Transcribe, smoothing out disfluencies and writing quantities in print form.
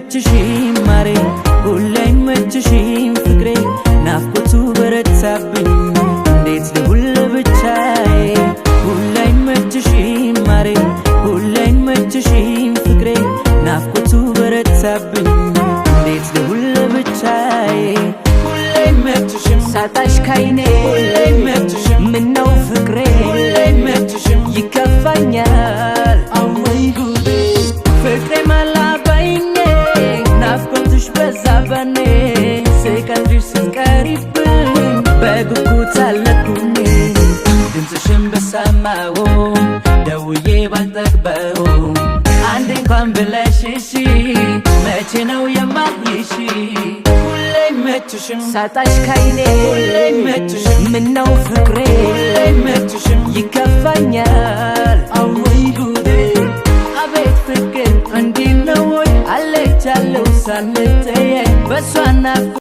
አይመችሽም ማሬ ሁሌ አይመችሽም ፍቅሬ ናፍቆቱ በረታብኝ እንዴት ልሁን ለብቻዬ ሁሌ አይመችሽም ማሬ ሁሌ አይመችሽም ፍቅሬ ናፍቆቱ በረታብኝ እንዴት ልሁን ለብቻዬ ሁሌ አይመችሽም ሳጣሽ ካይኔ ሁሌ አይመችሽም ምነው ፍቅሬ ሁሌ አይመችሽም ይከፋኛል አወይ ጉዴ ፍቅሬ መላበይኔ ናፍቆትሽ በዛበኔ ስቀርብሽ ስትቀሪብኝ በጉጉት አለኩኝ ድምፅሽን በሰማሁ ደውዬ ባልጠግበው አንድ እንኳን ብለሽ እሺ መቼ ነው የማይሽ ሁሌ አይመችሽም ሳጣሽ ካይኔ ሁሌ አይመችሽም ምነው ፍቅሬ ሁሌ አይመችሽም ይከፋኛል አወይ ጉዴ አቤት ፍቅር እንዲህ ነው ወይ አለቻለሁ ሳንተያይ በሷ ናፍቆ